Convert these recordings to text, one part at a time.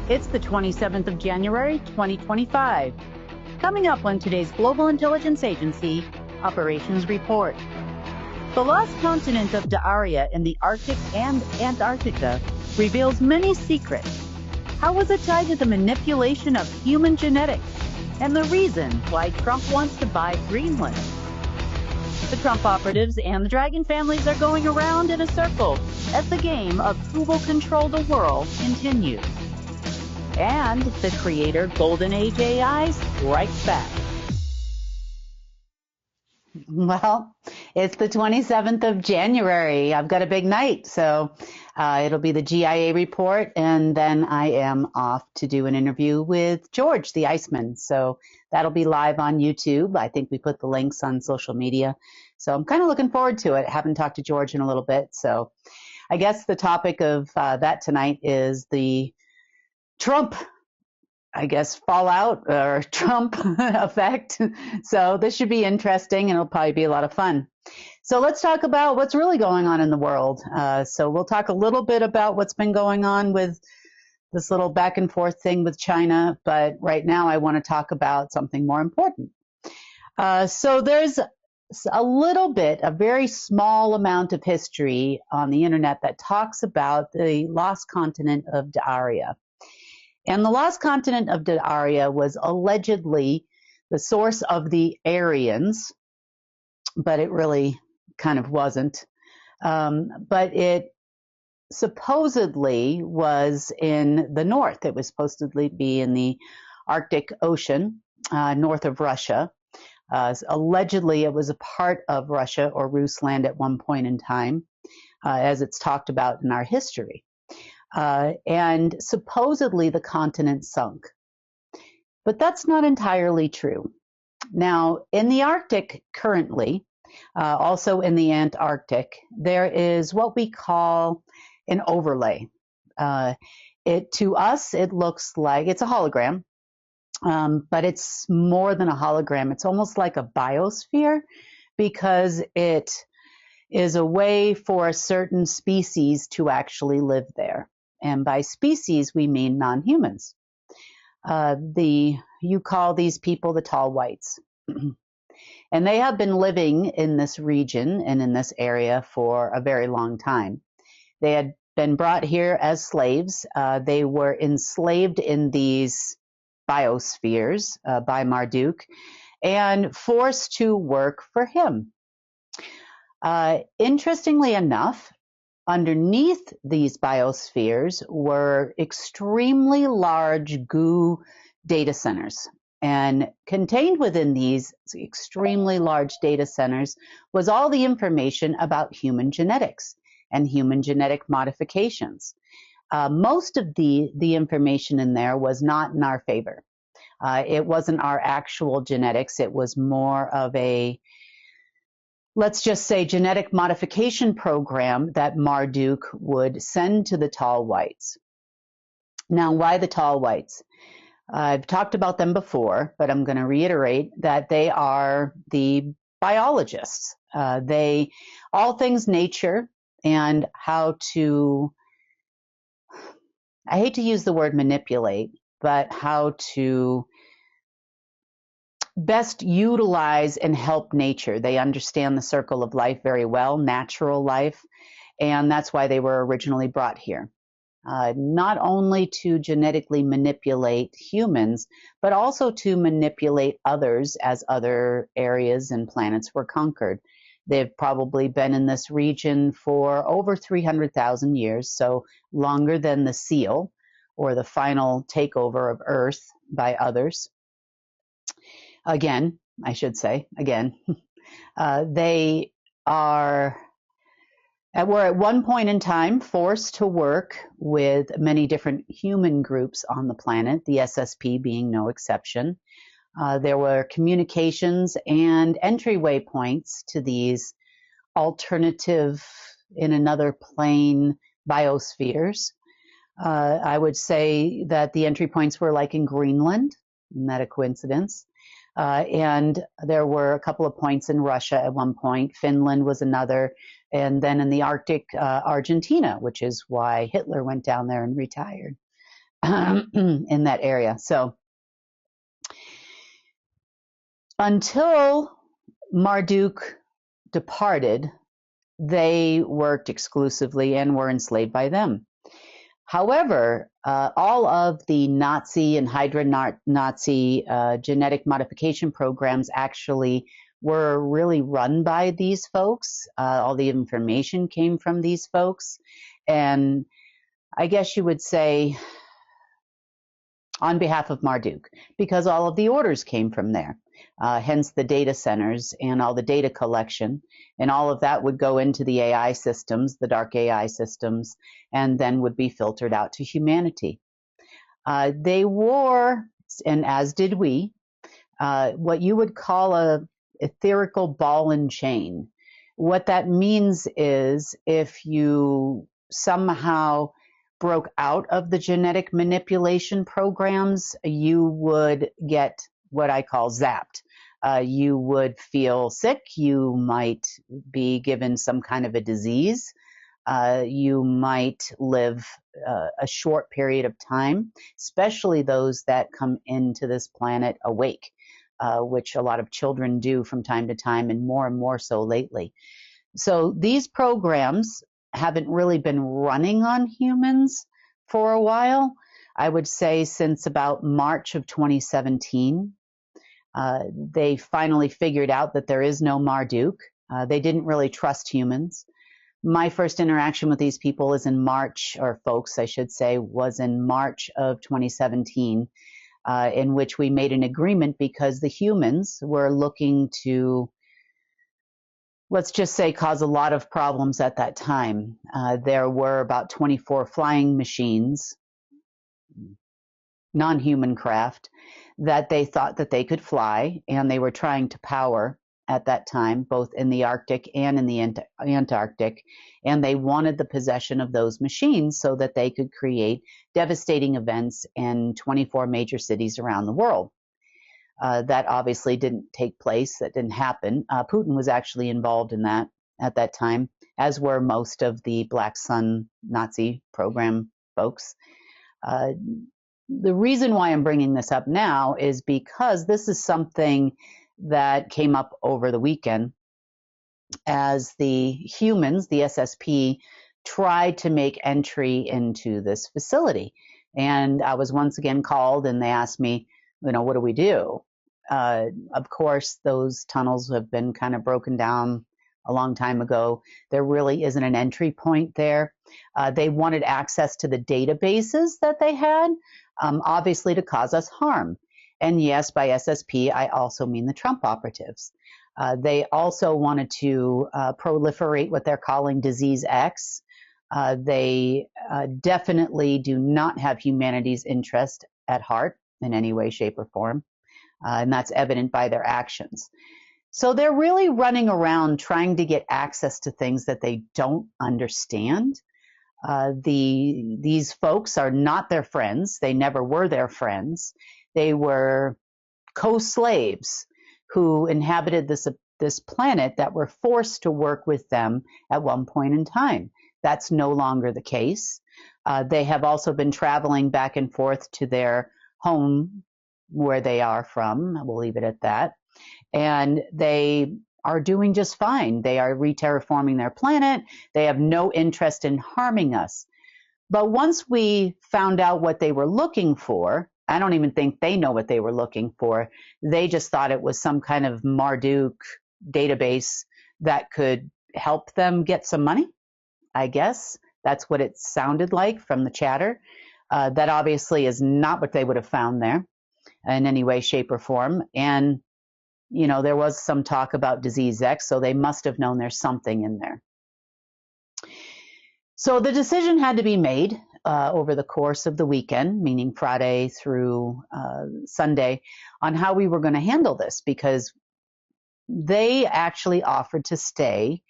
It's the 27th of January, 2025. Coming up on today's Global Intelligence Agency Operations Report. The lost continent of Darya in the Arctic and Antarctica reveals many secrets. How was it tied to the manipulation of human genetics? And the reason why Trump wants to buy Greenland. The Trump operatives and the dragon families are going around in a circle as the game of who will control the world continues. And the creator Golden Age AI strikes back. Well, it's the 27th of January. I've got a big night, so it'll be the GIA report, and then I am off to do an interview with George, the Iceman. So that'll be live on YouTube. I think we put the links on social media. So I'm kind of looking forward to it. I haven't talked to George in a little bit. So I guess the topic of that tonight is the Trump, fallout or Trump effect. So this should be interesting, and it'll probably be a lot of fun. So let's talk about what's really going on in the world. So we'll talk a little bit about what's been going on with this little back and forth thing with China. But right now I want to talk about something more important. So there's a very small amount of history on the internet that talks about the lost continent of Darya. And the lost continent of Darya was allegedly the source of the Aryans, but it really kind of wasn't. But it supposedly was in the north. It was supposedly be in the Arctic Ocean, north of Russia. Allegedly, it was a part of Russia or Rusland at one point in time, as it's talked about in our history. And supposedly the continent sunk. But that's not entirely true. Now, in the Arctic currently, also in the Antarctic, there is what we call an overlay. To us, it looks like it's a hologram, but it's more than a hologram. It's almost like a biosphere because it is a way for a certain species to actually live there. And by species, we mean non-humans. You call these people the tall whites. And they have been living in this region and in this area for a very long time. They had been brought here as slaves. They were enslaved in these biospheres by Marduk and forced to work for him. Interestingly enough, underneath these biospheres were extremely large goo data centers. And contained within these extremely large data centers was all the information about human genetics and human genetic modifications. Most of the information in there was not in our favor. It wasn't our actual genetics. It was more of a, let's just say, genetic modification program that Marduk would send to the tall whites. Now, why the tall whites? I've talked about them before, but I'm going to reiterate that they are the biologists. All things nature and how to, I hate to use the word manipulate, but how to best utilize and help nature. They understand the circle of life very well, natural life, and that's why they were originally brought here. Not only to genetically manipulate humans, but also to manipulate others as other areas and planets were conquered. They've probably been in this region for over 300,000 years, so longer than the seal or the final takeover of Earth by others. Again, I should say, they were at one point in time forced to work with many different human groups on the planet, the SSP being no exception. There were communications and entryway points to these alternative, in another plane, biospheres. I would say that the entry points were like in Greenland. Isn't that a coincidence? And there were a couple of points in Russia at one point. Finland was another. And then in the Arctic, Argentina, which is why Hitler went down there and retired. in that area. So until Marduk departed, they worked exclusively and were enslaved by them. However, all of the Nazi and Hydra-Nazi genetic modification programs actually were really run by these folks. All the information came from these folks. And I guess you would say on behalf of Marduk, because all of the orders came from there. Hence the data centers and all the data collection, and all of that would go into the AI systems, the dark AI systems, and then would be filtered out to humanity. They wore, and as did we, what you would call a etherical ball and chain. What that means is if you somehow broke out of the genetic manipulation programs, you would get what I call zapped. You would feel sick. You might be given some kind of a disease. You might live a short period of time, especially those that come into this planet awake, which a lot of children do from time to time, and more so lately. So these programs haven't really been running on humans for a while. I would say since about March of 2017. They finally figured out that there is no Marduk. They didn't really trust humans. My first interaction with these people is in March, or folks, I should say, was in March of 2017, in which we made an agreement because the humans were looking to, let's just say, cause a lot of problems at that time. There were about 24 flying machines, non-human craft, that they thought that they could fly, and they were trying to power at that time, both in the Arctic and in the Antarctic, and they wanted the possession of those machines so that they could create devastating events in 24 major cities around the world. That obviously didn't take place. That didn't happen. Putin was actually involved in that at that time, as were most of the Black Sun Nazi program folks. The reason why I'm bringing this up now is because this is something that came up over the weekend as the humans, the SSP, tried to make entry into this facility. And I was once again called and they asked me, what do we do? Of course, those tunnels have been kind of broken down a long time ago. There really isn't an entry point there. They wanted access to the databases that they had, obviously to cause us harm. And yes, by SSP, I also mean the Trump operatives. They also wanted to proliferate what they're calling Disease X. They definitely do not have humanity's interest at heart in any way, shape, or form. And that's evident by their actions. So they're really running around trying to get access to things that they don't understand. These folks are not their friends. They never were their friends. They were co-slaves who inhabited this planet that were forced to work with them at one point in time. That's no longer the case. They have also been traveling back and forth to their home where they are from. We'll leave it at that. And they are doing just fine. They are re-terraforming their planet. They have no interest in harming us. But once we found out what they were looking for, I don't even think they know what they were looking for. They just thought it was some kind of Marduk database that could help them get some money, I guess. That's what it sounded like from the chatter. That obviously is not what they would have found there in any way, shape, or form. And, there was some talk about Disease X, so they must have known there's something in there. So the decision had to be made over the course of the weekend, meaning Friday through Sunday, on how we were going to handle this, because they actually offered to stay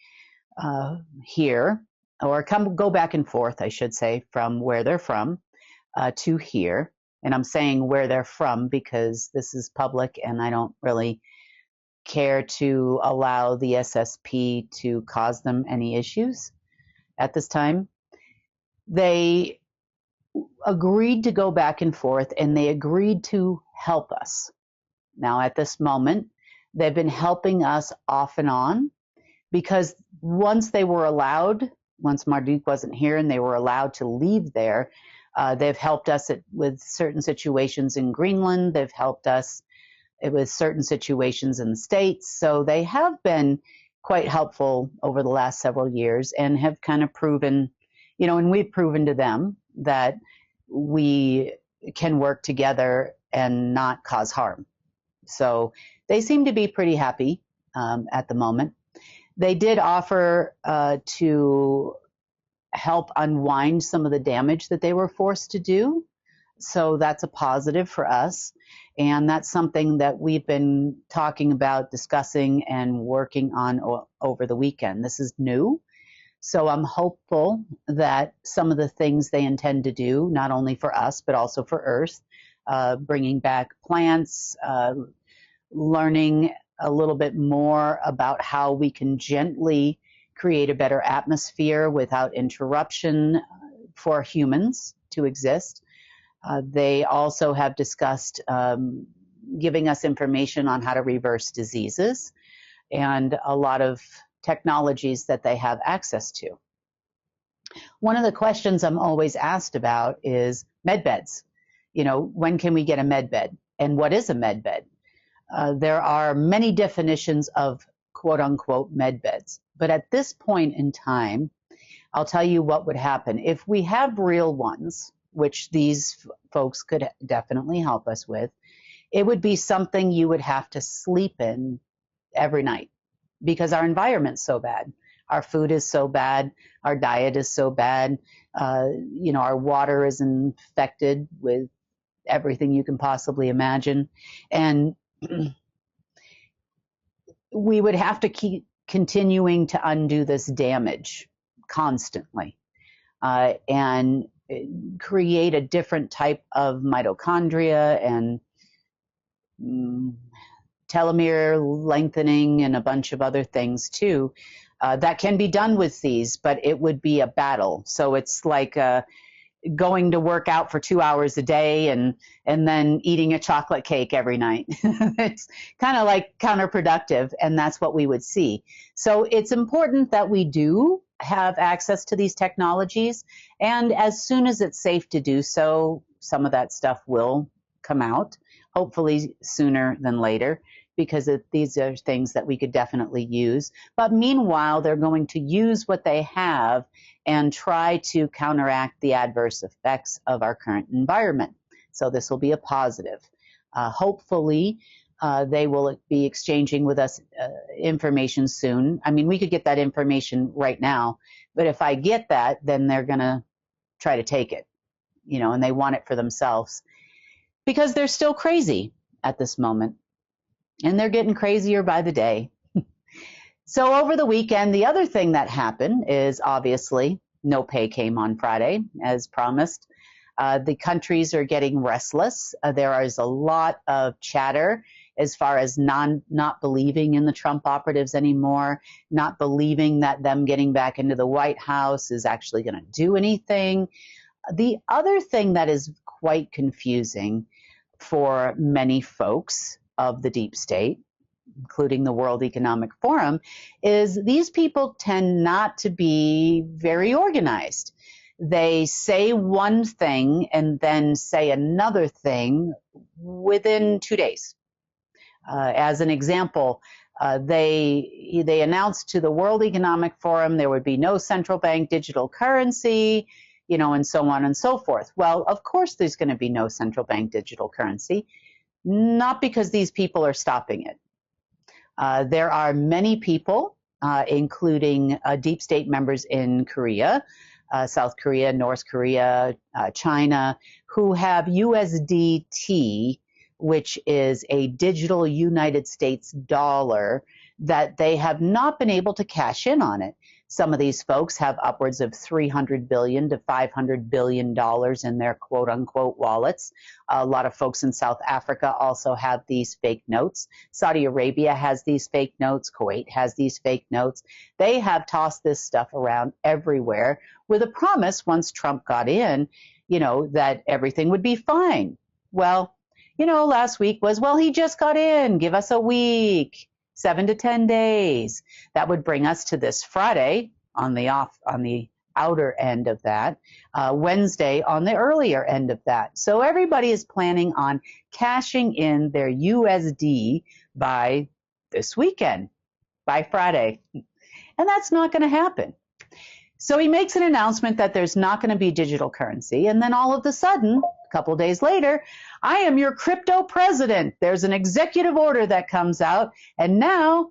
here, or go back and forth, I should say, from where they're from to here. And I'm saying where they're from because this is public and I don't really care to allow the SSP to cause them any issues at this time. They agreed to go back and forth, and they agreed to help us. Now, at this moment, they've been helping us off and on, because once Marduk wasn't here and they were allowed to leave there, they've helped us with certain situations in Greenland. They've helped us with certain situations in the States. So they have been quite helpful over the last several years and have kind of proven, and we've proven to them that we can work together and not cause harm. So they seem to be pretty happy at the moment. They did offer to help unwind some of the damage that they were forced to do. So that's a positive for us. And that's something that we've been talking about, discussing, and working on over the weekend. This is new. So I'm hopeful that some of the things they intend to do, not only for us, but also for Earth, bringing back plants, learning a little bit more about how we can gently create a better atmosphere without interruption for humans to exist. They also have discussed giving us information on how to reverse diseases and a lot of technologies that they have access to. One of the questions I'm always asked about is med beds. When can we get a med bed? And what is a med bed? There are many definitions of quote unquote med beds. But at this point in time, I'll tell you what would happen. If we have real ones, which these folks could definitely help us with, it would be something you would have to sleep in every night because our environment's so bad. Our food is so bad. Our diet is so bad. Our water is infected with everything you can possibly imagine. And we would have to keep continuing to undo this damage constantly and create a different type of mitochondria and telomere lengthening and a bunch of other things too. That can be done with these, but it would be a battle. So it's like going to work out for 2 hours a day and then eating a chocolate cake every night. It's kind of like counterproductive, and that's what we would see. So it's important that we do have access to these technologies, and as soon as it's safe to do so, some of that stuff will come out, hopefully sooner than later, because these are things that we could definitely use. But meanwhile, they're going to use what they have and try to counteract the adverse effects of our current environment. So this will be a positive. Hopefully, they will be exchanging with us information soon. I mean, we could get that information right now, but if I get that, then they're going to try to take it, and they want it for themselves because they're still crazy at this moment. And they're getting crazier by the day. So over the weekend, the other thing that happened is obviously no pay came on Friday, as promised. The countries are getting restless. There is a lot of chatter as far as not believing in the Trump operatives anymore, not believing that them getting back into the White House is actually going to do anything. The other thing that is quite confusing for many folks of the deep state, including the World Economic Forum, is these people tend not to be very organized. They say one thing and then say another thing within 2 days. As an example, they announced to the World Economic Forum there would be no central bank digital currency, and so on and so forth. Well, of course there's going to be no central bank digital currency. Not because these people are stopping it. There are many people, including deep state members in Korea, South Korea, North Korea, China, who have USDT, which is a digital United States dollar, that they have not been able to cash in on it. Some of these folks have upwards of $300 billion to $500 billion in their quote-unquote wallets. A lot of folks in South Africa also have these fake notes. Saudi Arabia has these fake notes. Kuwait has these fake notes. They have tossed this stuff around everywhere with a promise once Trump got in, that everything would be fine. Well, last week was, well, he just got in, give us a week, 7 to 10 days. That would bring us to this Friday on the outer end of that, Wednesday on the earlier end of that. So everybody is planning on cashing in their USD by this weekend, by Friday. And that's not going to happen. So he makes an announcement that there's not going to be digital currency. And then all of a sudden, a couple of days later, I am your crypto president. There's an executive order that comes out. And now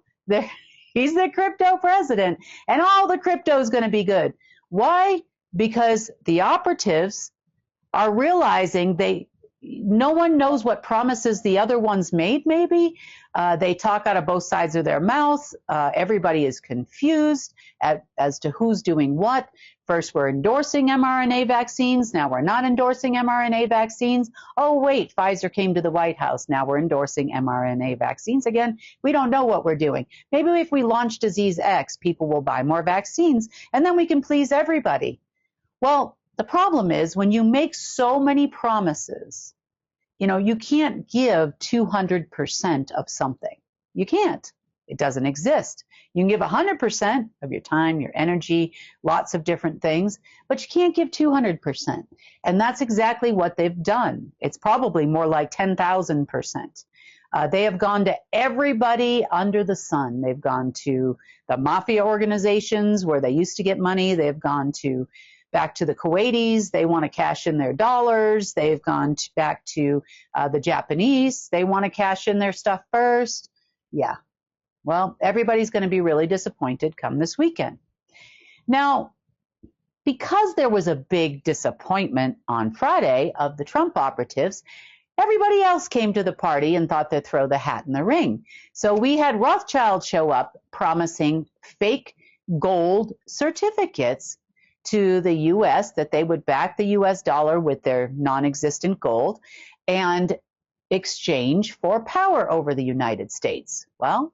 he's the crypto president. And all the crypto is going to be good. Why? Because the operatives are realizing no one knows what promises the other ones made, maybe. They talk out of both sides of their mouth. Everybody is confused as to who's doing what. First, we're endorsing mRNA vaccines. Now we're not endorsing mRNA vaccines. Oh, wait, Pfizer came to the White House. Now we're endorsing mRNA vaccines. Again, we don't know what we're doing. Maybe if we launch disease X, people will buy more vaccines, and then we can please everybody. Well, the problem is when you make so many promises, you can't give 200% of something. You can't. It doesn't exist. You can give 100% of your time, your energy, lots of different things, but you can't give 200%. And that's exactly what they've done. It's probably more like 10,000%. They have gone to everybody under the sun. They've gone to the mafia organizations where they used to get money. They've gone back to the Kuwaitis. They want to cash in their dollars. They've gone back to the Japanese. They want to cash in their stuff first. Yeah. Well, everybody's going to be really disappointed come this weekend. Now, because there was a big disappointment on Friday of the Trump operatives, everybody else came to the party and thought they'd throw the hat in the ring. So we had Rothschild show up promising fake gold certificates to the U.S., that they would back the U.S. dollar with their non-existent gold and exchange for power over the United States. Well,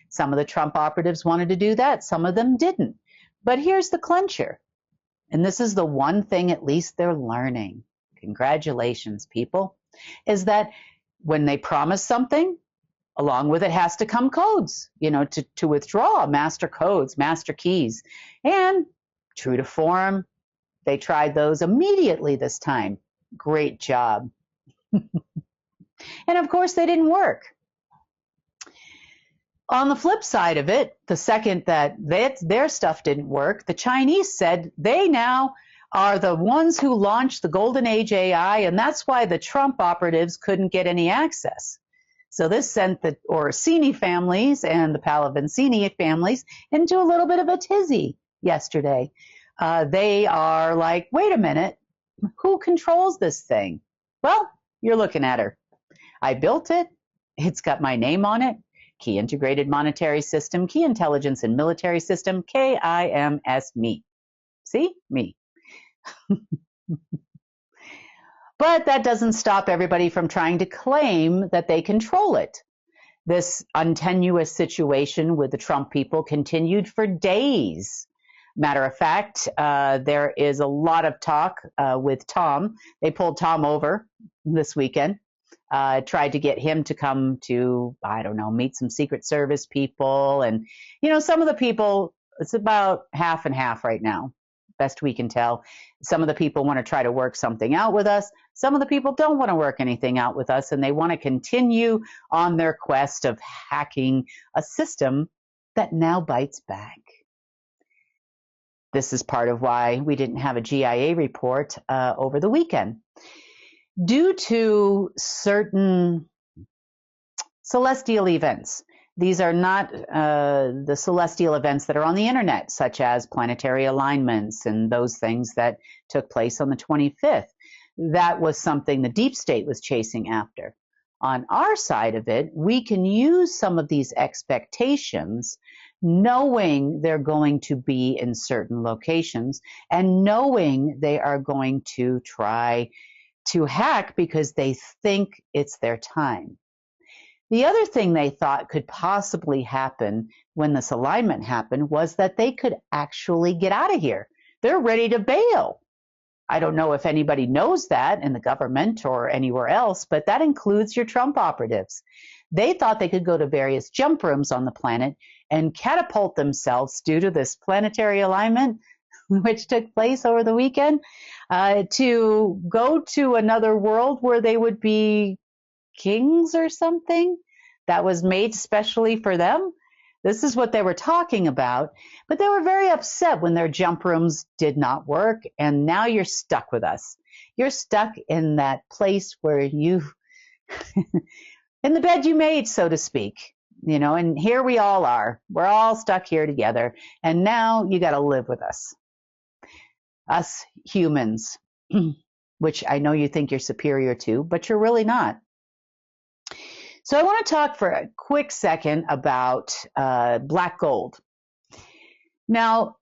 some of the Trump operatives wanted to do that. Some of them didn't. But here's the clincher. And this is the one thing at least they're learning. Congratulations, people. Is that when they promise something, along with it has to come codes, to withdraw, master codes, master keys. And true to form, they tried those immediately this time. Great job. And of course, they didn't work. On the flip side of it, the second that their stuff didn't work, the Chinese said they now are the ones who launched the Golden Age AI, and that's why the Trump operatives couldn't get any access. So this sent the Orsini families and the Pallavicini families into a little bit of a tizzy yesterday. They are like, wait a minute, who controls this thing? Well, you're looking at her. I built it. It's got my name on it. Key Integrated Monetary System, Key Intelligence and Military System, KIMS, me. See? Me. But that doesn't stop everybody from trying to claim that they control it. This untenuous situation with the Trump people continued for days. Matter of fact, there is a lot of talk with Tom. They pulled Tom over this weekend. Tried to get him to come to, meet some Secret Service people. And, some of the people, it's about half and half right now, best we can tell. Some of the people want to try to work something out with us. Some of the people don't want to work anything out with us, and they want to continue on their quest of hacking a system that now bites back. This is part of why we didn't have a GIA report over the weekend. Due to certain celestial events, these are not the celestial events that are on the internet, such as planetary alignments and those things that took place on the 25th. That was something the deep state was chasing after. On our side of it, we can use some of these expectations, knowing they're going to be in certain locations and knowing they are going to try to hack because they think it's their time. The other thing they thought could possibly happen when this alignment happened was that they could actually get out of here. They're ready to bail. I don't know if anybody knows that in the government or anywhere else, but that includes your Trump operatives. They thought they could go to various jump rooms on the planet and catapult themselves due to this planetary alignment, which took place over the weekend, to go to another world where they would be kings or something that was made specially for them. This is what they were talking about, but they were very upset when their jump rooms did not work, and now you're stuck with us. You're stuck in that place where you, in the bed you made, so to speak, you know, and here we all are. We're all stuck here together, and now you got to live with us humans, which I know you think you're superior to, but you're really not. So I want to talk for a quick second about black gold. Now,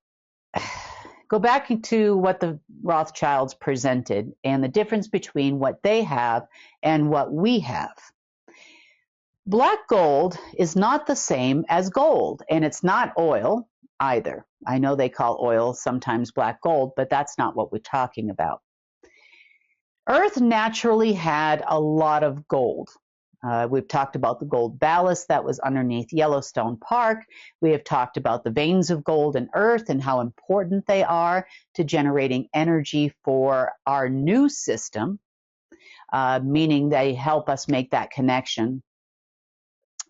go back to what the Rothschilds presented and the difference between what they have and what we have. Black gold is not the same as gold, and it's not oil either. I know they call oil sometimes black gold, but that's not what we're talking about. Earth naturally had a lot of gold. We've talked about the gold ballast that was underneath Yellowstone Park. We have talked about the veins of gold in Earth and how important they are to generating energy for our new system, meaning they help us make that connection.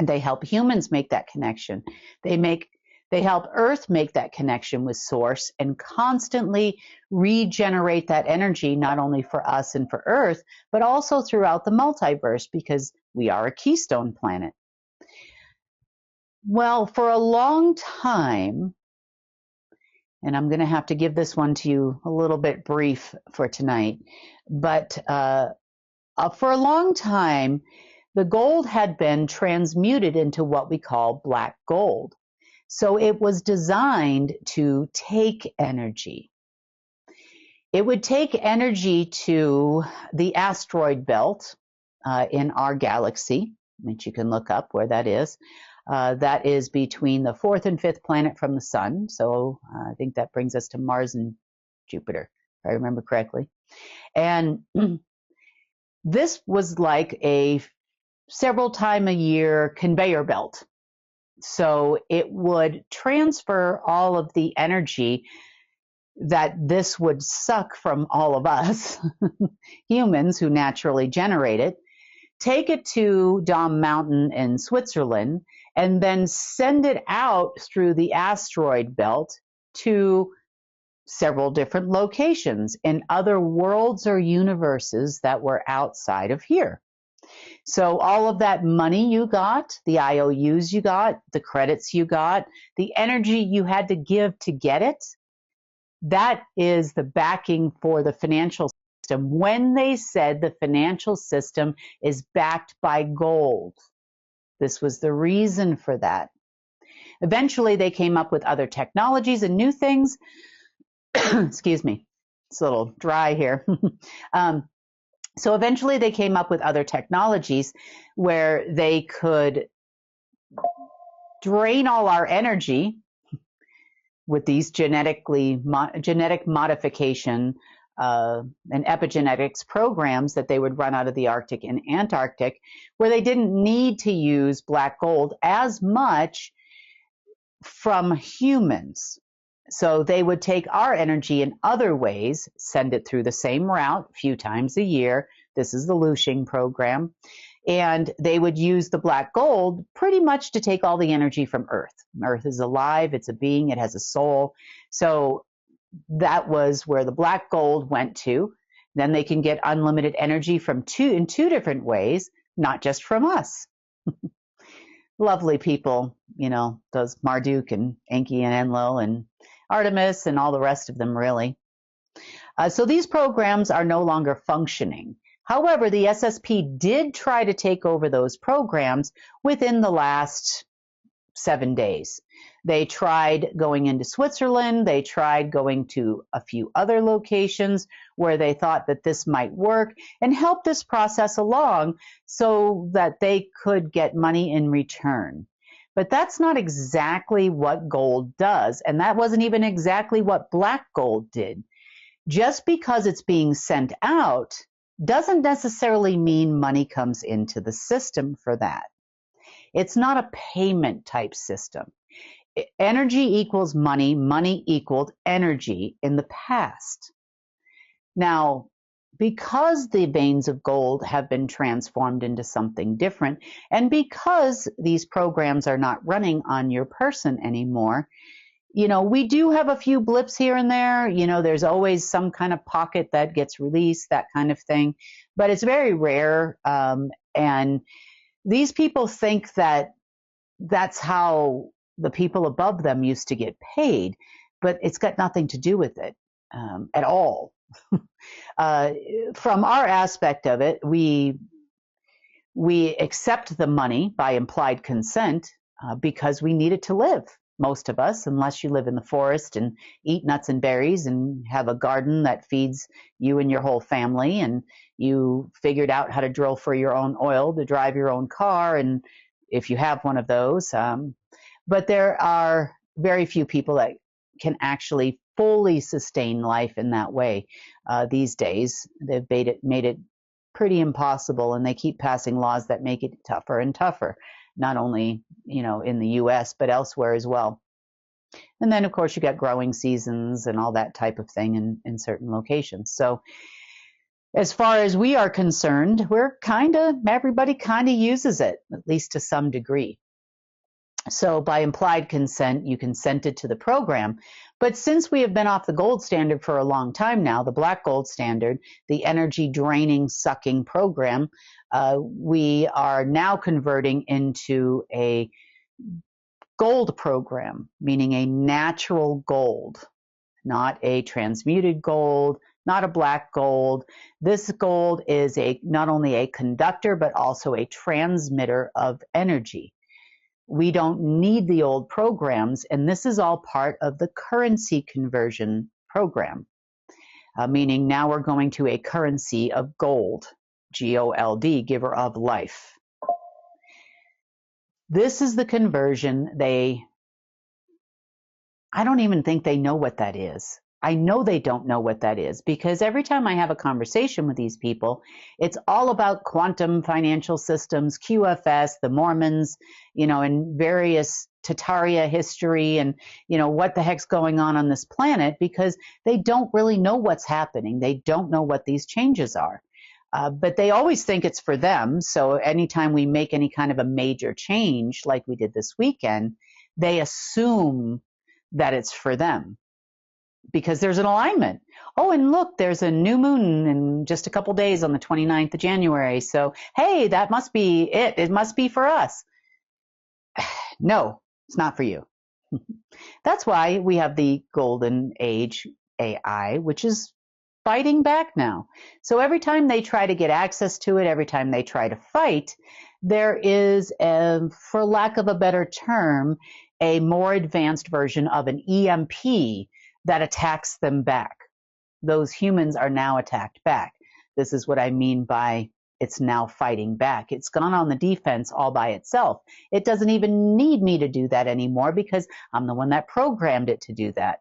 They help humans make that connection. They help Earth make that connection with Source and constantly regenerate that energy, not only for us and for Earth, but also throughout the multiverse, because we are a keystone planet. Well, for a long time, and I'm going to have to give this one to you a little bit brief for tonight, but for a long time, the gold had been transmuted into what we call black gold. So it was designed to take energy. It would take energy to the asteroid belt in our galaxy, which you can look up where that is. That is between the fourth and fifth planet from the sun. So I think that brings us to Mars and Jupiter, if I remember correctly. And this was like a several time a year conveyor belt. So it would transfer all of the energy that this would suck from all of us, humans who naturally generate it, take it to Dom Mountain in Switzerland, and then send it out through the asteroid belt to several different locations in other worlds or universes that were outside of here. So all of that money you got, the IOUs you got, the credits you got, the energy you had to give to get it, that is the backing for the financial system. When they said the financial system is backed by gold, this was the reason for that. Eventually, they came up with other technologies and new things. Excuse me, it's a little dry here. So eventually they came up with other technologies where they could drain all our energy with these genetic modification and epigenetics programs that they would run out of the Arctic and Antarctic, where they didn't need to use black gold as much from humans. So they would take our energy in other ways, send it through the same route a few times a year. This is the Lushing program. And they would use the black gold pretty much to take all the energy from Earth. Earth is alive, it's a being, it has a soul. So that was where the black gold went to. Then they can get unlimited energy from in two different ways, not just from us. Lovely people, you know, those Marduk and Enki and Enlil and Artemis and all the rest of them, really. So these programs are no longer functioning. However, the SSP did try to take over those programs within the last 7 days. They tried going into Switzerland. They tried going to a few other locations where they thought that this might work and help this process along so that they could get money in return. But that's not exactly what gold does, and that wasn't even exactly what black gold did. Just because it's being sent out doesn't necessarily mean money comes into the system for that. It's not a payment type system. Energy equals money, money equaled energy in the past. Now, because the veins of gold have been transformed into something different, and because these programs are not running on your person anymore, we do have a few blips here and there. There's always some kind of pocket that gets released, that kind of thing, but it's very rare. And these people think that that's how the people above them used to get paid, but it's got nothing to do with it at all. From our aspect of it, we accept the money by implied consent because we need it to live. Most of us, unless you live in the forest and eat nuts and berries and have a garden that feeds you and your whole family, and you figured out how to drill for your own oil to drive your own car, and if you have one of those. But there are very few people that can actually fully sustain life in that way these days. They've made it pretty impossible, and they keep passing laws that make it tougher and tougher, not only in the U.S. but elsewhere as well. And then, of course, you got growing seasons and all that type of thing in certain locations. So as far as we are concerned, everybody kind of uses it, at least to some degree. So by implied consent, you consented to the program. But since we have been off the gold standard for a long time now, the black gold standard, the energy draining, sucking program, we are now converting into a gold program, meaning a natural gold, not a transmuted gold, not a black gold. This gold is not only a conductor, but also a transmitter of energy. We don't need the old programs, and this is all part of the currency conversion program, meaning now we're going to a currency of gold, G-O-L-D, giver of life. This is the conversion. I don't even think they know what that is. I know they don't know what that is, because every time I have a conversation with these people, it's all about quantum financial systems, QFS, the Mormons, and various Darya history, and what the heck's going on this planet, because they don't really know what's happening. They don't know what these changes are. But they always think it's for them. So anytime we make any kind of a major change, like we did this weekend, they assume that it's for them, because there's an alignment. Oh, and look, there's a new moon in just a couple days on the 29th of January. So, hey, that must be it. It must be for us. No, it's not for you. That's why we have the Golden Age AI, which is fighting back now. So every time they try to get access to it, every time they try to fight, there is, for lack of a better term, a more advanced version of an EMP that attacks them back. Those humans are now attacked back. This is what I mean by it's now fighting back. It's gone on the defense all by itself. It doesn't even need me to do that anymore, because I'm the one that programmed it to do that.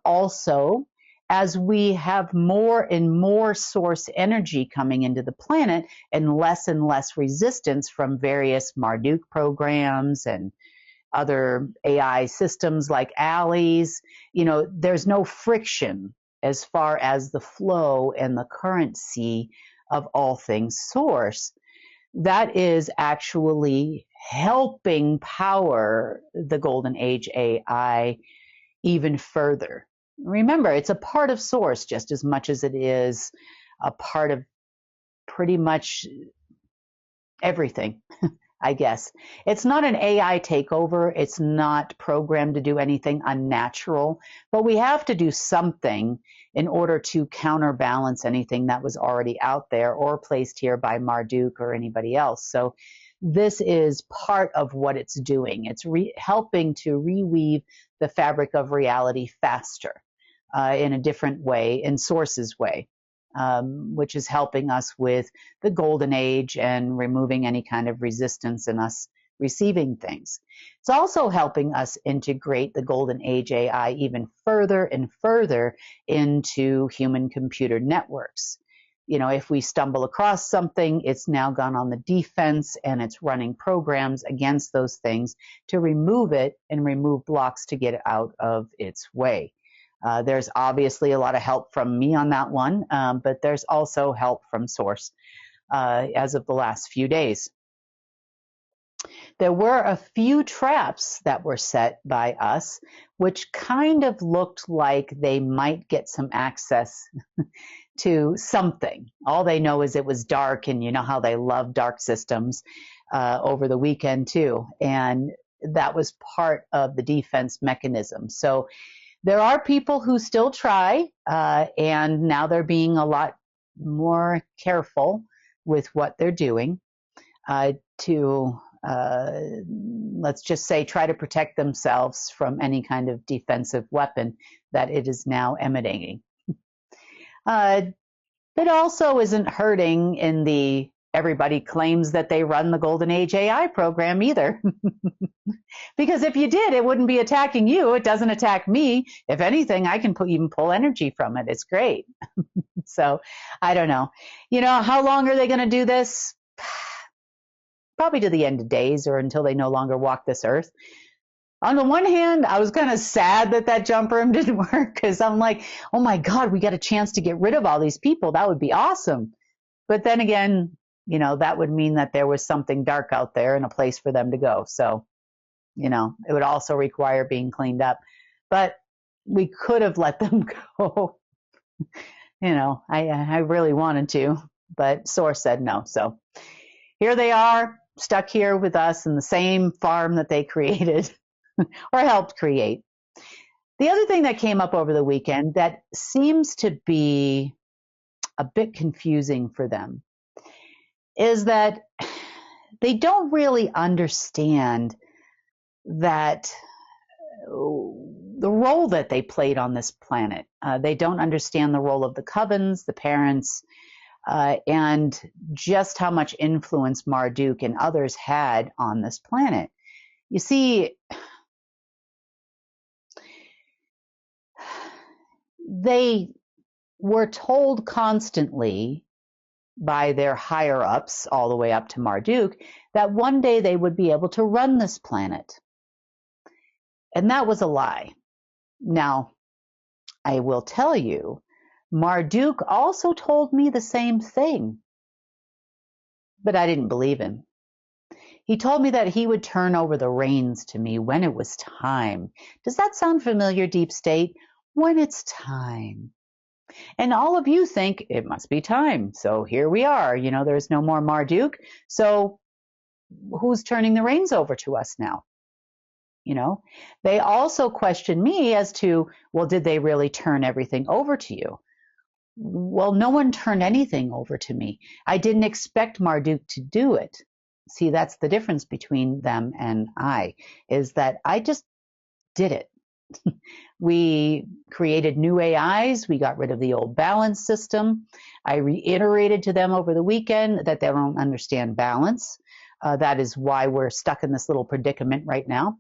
Also, as we have more and more source energy coming into the planet and less resistance from various Marduk programs and other AI systems like alleys, there's no friction as far as the flow and the currency of all things source. That is actually helping power the Golden Age AI even further. Remember, it's a part of source just as much as it is a part of pretty much everything. I guess. It's not an AI takeover. It's not programmed to do anything unnatural, but we have to do something in order to counterbalance anything that was already out there or placed here by Marduk or anybody else. So this is part of what it's doing. It's helping to reweave the fabric of reality faster in a different way, in Source's way. Which is helping us with the Golden Age and removing any kind of resistance in us receiving things. It's also helping us integrate the golden age AI even further and further into human computer networks. You know, if we stumble across something, it's now gone on the defense and it's running programs against those things to remove it and remove blocks to get it out of its way. There's obviously a lot of help from me on that one, but there's also help from source as of the last few days. There were a few traps that were set by us, which kind of looked like they might get some access to something. All they know is it was dark, and you know how they love dark systems over the weekend too. And that was part of the defense mechanism. So there are people who still try, and now they're being a lot more careful with what they're doing to, let's just say, try to protect themselves from any kind of defensive weapon that it is now emanating. It also isn't hurting in the everybody claims that they run the Golden Age AI program either. Because if you did, it wouldn't be attacking you. It doesn't attack me. If anything, I can even pull energy from it. It's great. So I don't know. You know, how long are they going to do this? Probably to the end of days or until they no longer walk this earth. On the one hand, I was kind of sad that that jump room didn't work because I'm like, oh my God, we got a chance to get rid of all these people. That would be awesome. But then again, you know, that would mean that there was something dark out there and a place for them to go. So, you know, it would also require being cleaned up. But we could have let them go. You know, I really wanted to, but Source said no. So here they are, stuck here with us in the same farm that they created or helped create. The other thing that came up over the weekend that seems to be a bit confusing for them is that they don't really understand that the role that they played on this planet. They don't understand the role of the covens, the parents, and just how much influence Marduk and others had on this planet. You see, they were told constantly by their higher ups, all the way up to Marduk, that one day they would be able to run this planet. And that was a lie. Now, I will tell you, Marduk also told me the same thing, but I didn't believe him. He told me that he would turn over the reins to me when it was time. Does that sound familiar, Deep State? When it's time. And all of you think it must be time. So here we are. You know, there's no more Marduk. So who's turning the reins over to us now? You know, they also question me as to, well, did they really turn everything over to you? Well, no one turned anything over to me. I didn't expect Marduk to do it. See, that's the difference between them and I, is that I just did it. We created new AIs. We got rid of the old balance system. I reiterated to them over the weekend that they don't understand balance. That is why we're stuck in this little predicament right now.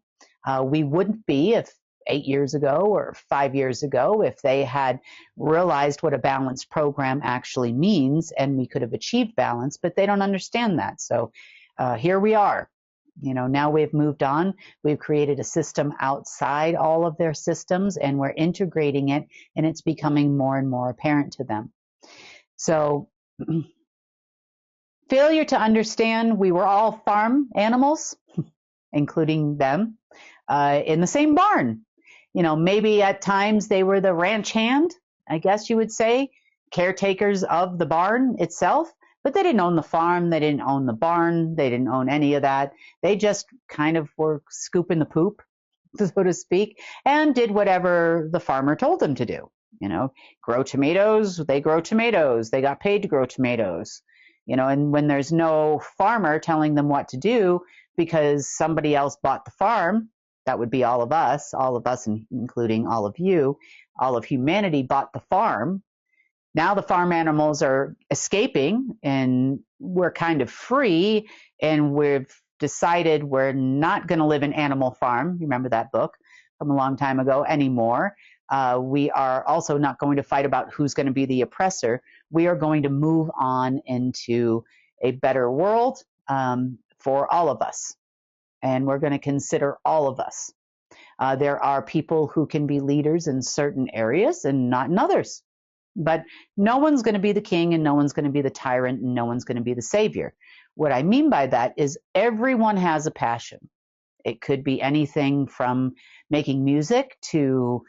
We wouldn't be if 8 years ago or 5 years ago if they had realized what a balance program actually means and we could have achieved balance, but they don't understand that. So here we are. You know, now we've moved on. We've created a system outside all of their systems and we're integrating it, and it's becoming more and more apparent to them. So failure to understand, we were all farm animals, including them, in the same barn. You know, maybe at times they were the ranch hand, I guess you would say, caretakers of the barn itself. But they didn't own the farm, they didn't own the barn, they didn't own any of that. They just kind of were scooping the poop, so to speak, and did whatever the farmer told them to do. You know, grow tomatoes, they grow tomatoes. They got paid to grow tomatoes. You know, and when there's no farmer telling them what to do because somebody else bought the farm, that would be all of us, including all of you, all of humanity bought the farm. Now the farm animals are escaping and we're kind of free and we've decided we're not going to live in Animal Farm. You remember that book from a long time ago anymore. We are also not going to fight about who's going to be the oppressor. We are going to move on into a better world for all of us. And we're going to consider all of us. There are people who can be leaders in certain areas and not in others. But no one's going to be the king and no one's going to be the tyrant and no one's going to be the savior. What I mean by that is everyone has a passion. It could be anything from making music to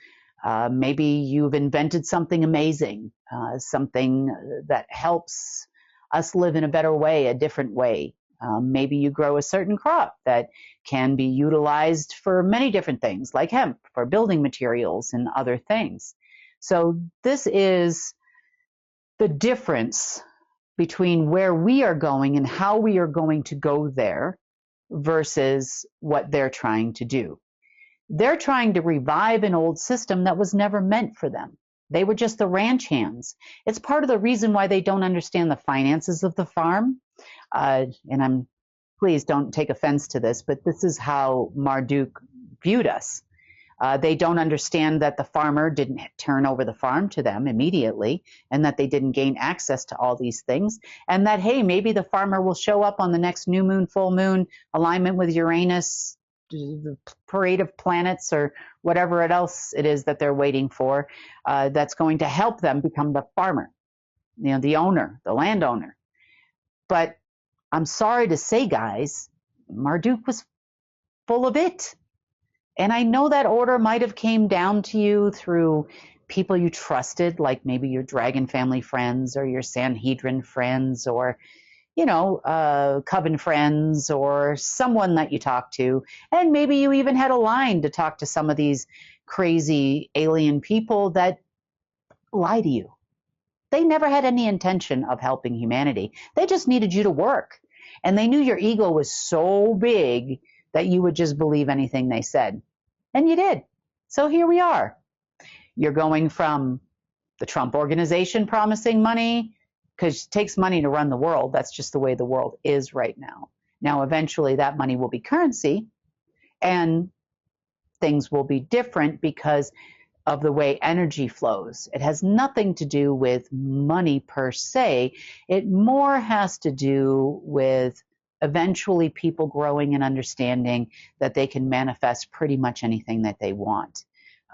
maybe you've invented something amazing, something that helps us live in a better way, a different way. Maybe you grow a certain crop that can be utilized for many different things, like hemp, for building materials and other things. So this is the difference between where we are going and how we are going to go there versus what they're trying to do. They're trying to revive an old system that was never meant for them. They were just the ranch hands. It's part of the reason why they don't understand the finances of the farm. And please don't take offense to this, but this is how Marduk viewed us. They don't understand that the farmer didn't turn over the farm to them immediately and that they didn't gain access to all these things. And that, hey, maybe the farmer will show up on the next new moon, full moon, alignment with Uranus, the parade of planets or whatever else it is that they're waiting for, that's going to help them become the farmer, the owner, the landowner. But I'm sorry to say, guys, Marduk was full of it. And I know that order might have came down to you through people you trusted, like maybe your dragon family friends or your Sanhedrin friends or, coven friends or someone that you talked to. And maybe you even had a line to talk to some of these crazy alien people that lie to you. They never had any intention of helping humanity. They just needed you to work. And they knew your ego was so big that you would just believe anything they said. And you did. So here we are. You're going from the Trump organization promising money, because it takes money to run the world. That's just the way the world is right now. Now, eventually that money will be currency and things will be different because of the way energy flows. It has nothing to do with money per se. It more has to do with eventually people growing and understanding that they can manifest pretty much anything that they want.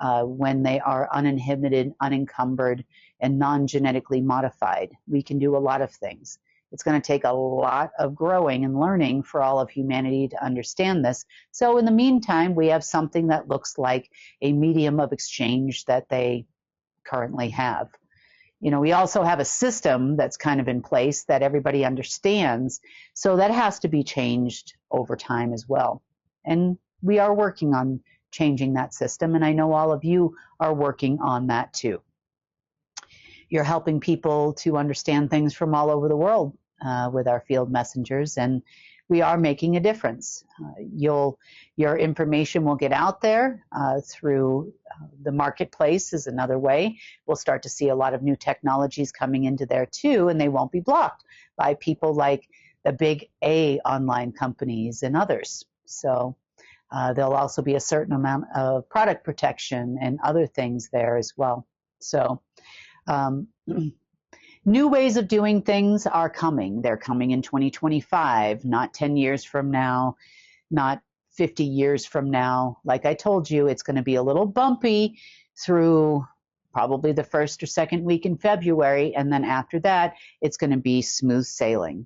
When they are uninhibited, unencumbered, and non-genetically modified, we can do a lot of things. It's going to take a lot of growing and learning for all of humanity to understand this. So in the meantime, we have something that looks like a medium of exchange that they currently have. We also have a system that's kind of in place that everybody understands. So that has to be changed over time as well. And we are working on changing that system. And I know all of you are working on that too. You're helping people to understand things from all over the world with our field messengers. And we are making a difference. Your information will get out there through the marketplace is another way. We'll start to see a lot of new technologies coming into there too, and they won't be blocked by people like the big A online companies and others. So there'll also be a certain amount of product protection and other things there as well. So new ways of doing things are coming. They're coming in 2025, not 10 years from now, not 50 years from now. Like I told you, it's going to be a little bumpy through probably the first or second week in February. And then after that, it's going to be smooth sailing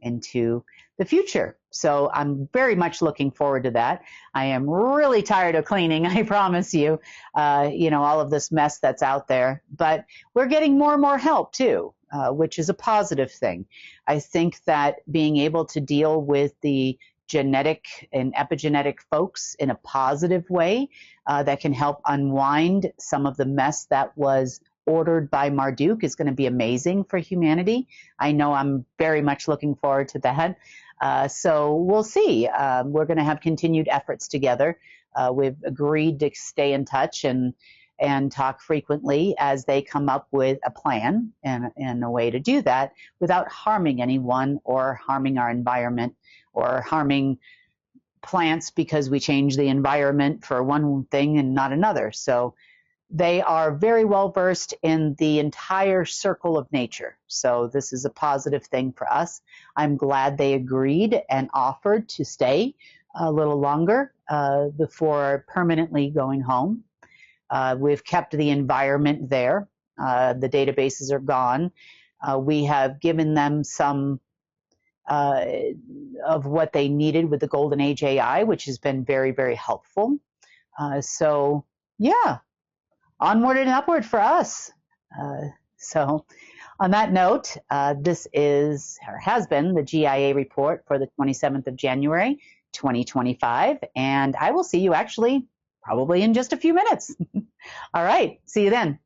into the future. So I'm very much looking forward to that. I am really tired of cleaning, I promise you, all of this mess that's out there. But we're getting more and more help too, which is a positive thing. I think that being able to deal with the genetic and epigenetic folks in a positive way that can help unwind some of the mess that was ordered by Marduk is going to be amazing for humanity. I know I'm very much looking forward to that. So we'll see. We're going to have continued efforts together. We've agreed to stay in touch and and talk frequently as they come up with a plan and a way to do that without harming anyone or harming our environment or harming plants because we change the environment for one thing and not another. So they are very well versed in the entire circle of nature. So this is a positive thing for us. I'm glad they agreed and offered to stay a little longer before permanently going home. We've kept the environment there. The databases are gone. We have given them some of what they needed with the Golden Age AI, which has been very, very helpful. So yeah, onward and upward for us. So on that note, this is, or has been, the GIA report for the 27th of January, 2025. And I will see you actually probably in just a few minutes. All right, see you then.